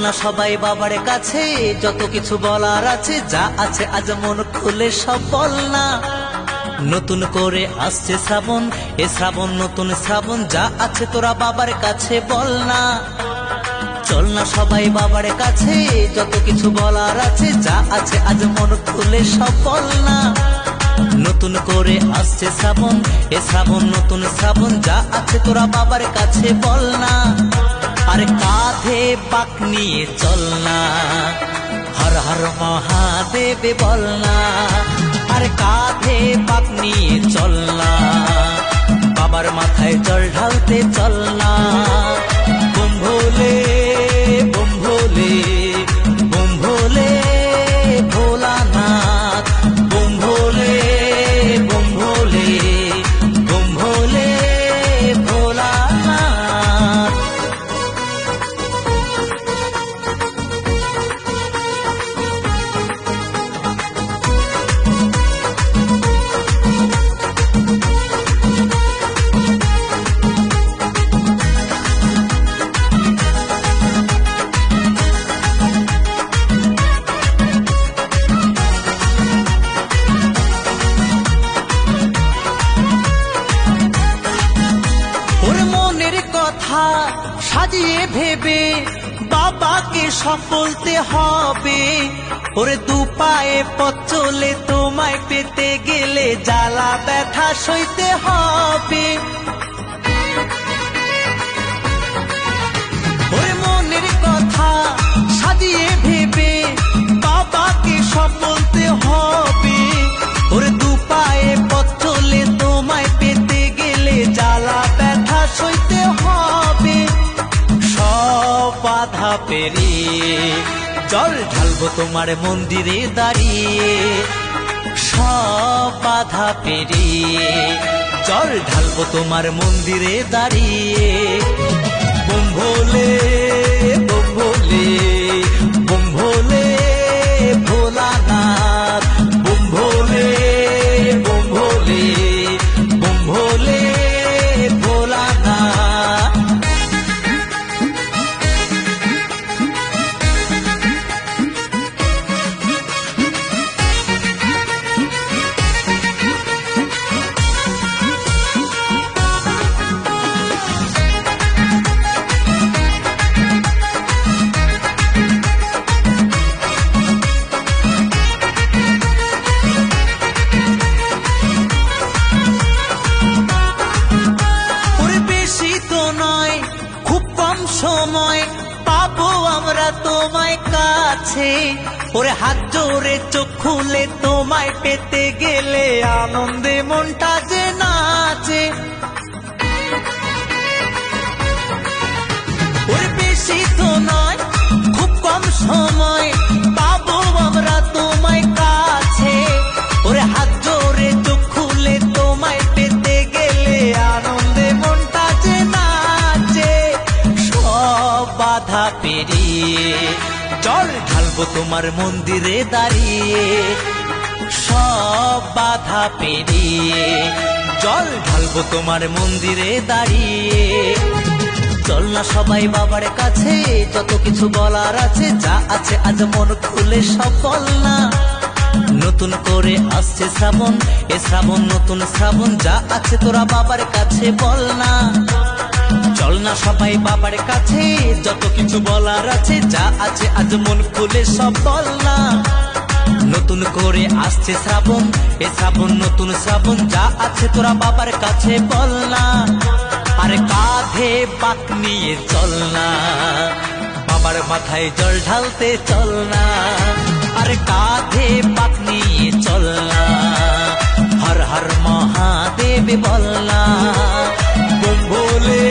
না সবাই বাবার কাছে, যত কিছু বলার আছে, যা আছে আজ মন খুলে সব বল না। নতুন করে আসছে শ্রাবণ, এ শ্রাবণ নতুন শ্রাবণ, যা আছে তোরা বাবার কাছে বল না। চল না সবাই বাবার কাছে, যত কিছু বলার আছে, যা আছে আজ মন খুলে সব বল না। নতুন করে আসছে শ্রাবণ, এ শ্রাবণ নতুন শ্রাবণ, যা আছে তোরা বাবার কাছে বল না। আরে কাঁধে বাঁক নিয়ে চল না, হর হর মহাদেব বল না। আরে কাঁধে বাঁক নিয়ে চল না, বাবার মাথায় জল ঢালতে চল না। বুম ভোলে বুম ভোলে বুম ভোলে ভোলানাথ, বুম ভোলে বুম ভোলে বুম ভোলে ভোলানাথ। কথা সাজিয়ে ভেবে বাবাকে সফলতে হবে। ওরে দু পায়ে পথ চলে তোমায় পেতে গেলে জ্বালা ব্যথা সইতে হবে। ওরে মনের কথা সাজিয়ে ভেবে বাবাকে সফলতে হবে। ওরে দু পায়ে পথ চলে তোমায় পেতে গেলে জ্বালা ব্যথা সইতে হবে। সব বাধা পেরিয়ে জল ঢালবো তোমার মন্দিরে দাঁড়িয়ে। সব বাধা পেরিয়ে জল ঢালবো তোমার মন্দিরে দাঁড়িয়ে। বুম ভোলে বুম ভোলে বুম ভোলে ভোলানাথ, বুম ভোলে বুম ভোলে বুম ভোলে ভোলানাথ। সময় পাবো আমরা তোমায় কাছে। ওরে হাত জোরে চোখ খুলে তোমায় পেতে গেলে আনন্দে মনটা যে নাচে। ওরে বেশি তো নয় খুব কম সময় পাবো আমরা তোমায় কাছে। ওরে হাত জোরে চোখ খুলে তোমায় পেতে গেলে আনন্দে মনটা যে নাচে। বাধা পেরিয়ে জল ঢালবো তোমার মন্দিরে দাঁড়িয়ে। সব বাধা পেরিয়ে জল ঢালবো তোমার মন্দিরে দাঁড়িয়ে। চল না সবাই বাবার কাছে, যত কিছু বলার আছে, যা আছে আজ মন খুলে সব বল না। নতুন করে আসছে শ্রাবণ, এ শ্রাবণ নতুন শ্রাবণ, যা আছে তোরা বাবার কাছে বল না। চল না সবাই বাবার কাছে, যত কিছু বলার আছে, যা আছে আজ মন খুলে সব বল না। নতুন করে আসছে শ্রাবণ, এ শ্রাবণ নতুন শ্রাবণ, যা আছে তোরা বাবার কাছে বল না। আরে কাঁধে বাঁক নিয়ে চল না, বাবার মাথায় জল ঢালতে চল না। আরে কাঁধে বাঁক নিয়ে চল না, হর হর মহাদেব বল না। বুম ভোলে